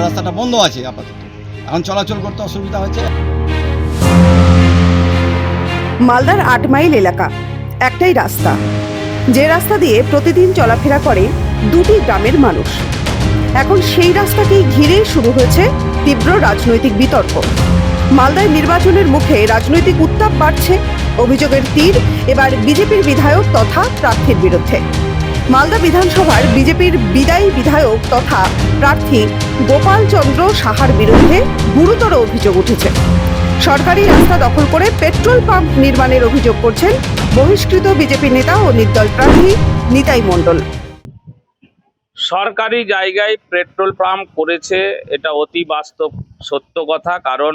রাস্তাটা বন্ধ আছে আপাতত, এখন চলাচল করতে অসুবিধা হচ্ছে। মালদার 8 মাইল এলাকা, একটাই রাস্তা, যে রাস্তা দিয়ে প্রতিদিন চলাফেরা করে দুটি গ্রামের মানুষ। এখন সেই রাস্তাকেই ঘিরে শুরু হয়েছে তীব্র রাজনৈতিক বিতর্ক। মালদায় নির্বাচনের মুখে রাজনৈতিক উত্তাপ বাড়ছে। অভিযোগের তীর এবার বিজেপির বিধায়ক তথা প্রার্থীর বিরুদ্ধে। মালদা বিধানসভার বিজেপির বিদায়ী বিধায়ক তথা প্রার্থী গোপাল চন্দ্র সাহার বিরুদ্ধে গুরুতর অভিযোগ উঠেছে। সরকারি রাস্তা দখল করে পেট্রোল পাম্প নির্মাণের অভিযোগ করছেন বহিষ্কৃত বিজেপি নেতা ও নির্দল প্রার্থী নিতাই মণ্ডল। সরকারি জায়গায় পেট্রোল পাম্প করেছে, এটা অতি বাস্তব সত্য কথা। কারণ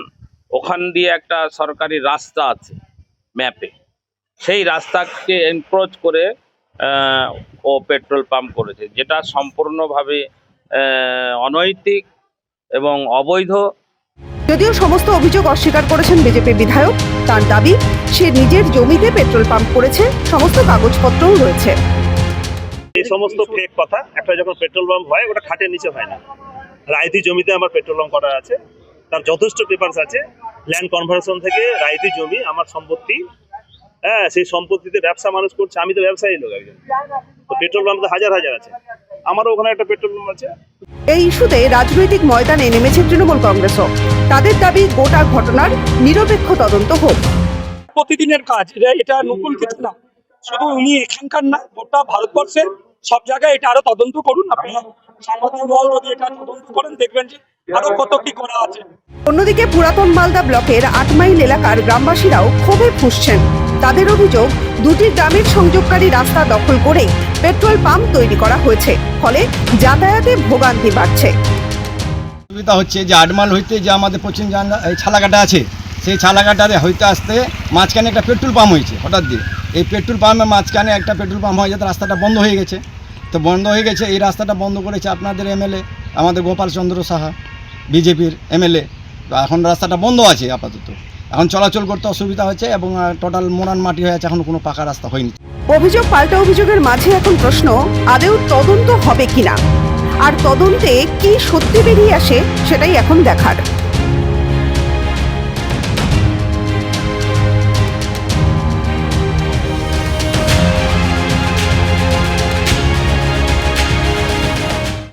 ওখান দিয়ে একটা সরকারি রাস্তা আছে ম্যাপে, সেই রাস্তাকে এনক্রোচ করে ও পেট্রোল পাম্প করেছে, যেটা সম্পূর্ণভাবে অনৈতিক এবং অবৈধ। যদিও সমস্ত অভিযোগ অস্বীকার করেছেন বিজেপি বিধায়ক। তার দাবি, সে নিজের জমিতে পেট্রোল পাম্প করেছে, সমস্ত কাগজপত্রও রয়েছে। এই সমস্ত ফেক কথা। একটা যখন পেট্রোল পাম্প হয় ওটা খাটের নিচে হয় না। রায়তি জমিতে আমার পেট্রোল পাম্প করা আছে, তার যথেষ্ট পেপারস আছে। ল্যান্ড কনভার্সন থেকে রায়তি জমি আমার সম্পত্তি, হ্যাঁ, সেই সম্পত্তিতে ব্যবসা মানুষ করছে। আমি তো ব্যবসায়ী লোক একজন, তো পেট্রোল পাম্প তো হাজার হাজার আছে, আমারও ওখানে একটা পেট্রোল পাম্প আছে। এই ইস্যুতে রাজনৈতিক ময়দানে নেমেছে তৃণমূল কংগ্রেসও। তাদের দাবি, গোটা ঘটনার নিরপেক্ষ তদন্ত হোক। প্রতিদিনের কাজ, এটা নতুন কিছু না। শুধু উনি এখানকার না, গোটা ভারতবর্ষের সব জায়গায় এটা আরো তদন্ত করুন। আপনারা সাংবাদিক মহল যদি এটা তদন্ত করেন, দেখবেন যে আরো কত কি করা আছে। অন্যদিকে পুরাতন মালদা ব্লকের 8 মাইল এলাকার গ্রামবাসীরাও ক্ষোভে ফুঁসছেন। তাদের অভিযোগ, দুটি গ্রামের সংযোগকারী রাস্তা দখল করেই পেট্রোল পাম্প তৈরি করা হয়েছে, ফলে যাতায়াতে ভোগান্তি বাড়ছে। অসুবিধা হচ্ছে যে 8 মাইল হইতে যে আমাদের পশ্চিম এই ছালাকাটা আছে, সেই ছালাকাটারে হইতে আসতে মাঝখানে একটা পেট্রোল পাম্প হয়েছে হঠাৎ দিয়ে। এই পেট্রোল পাম্পের মাঝখানে একটা পেট্রোল পাম্প হয়ে যেতে রাস্তাটা বন্ধ হয়ে গেছে। তো বন্ধ হয়ে গেছে, এই রাস্তাটা বন্ধ করেছে আপনাদের এমএলএ, আমাদের গোপাল চন্দ্র সাহা, বিজেপির এমএলএ। তো এখন রাস্তাটা বন্ধ আছে আপাতত, এখন চলাচল করতে অসুবিধা হচ্ছে এবং টোটাল মোরান মাটি হয়ে আছে, এখন কোনো পাকা রাস্তা হয়নি। অভিযোগ পাল্টা অভিযোগের মাঝে এখন প্রশ্ন, আদেও তদন্ত হবে কিনা, আর তদন্তে কি সত্যি বেরিয়ে আসে সেটাই এখন দেখার।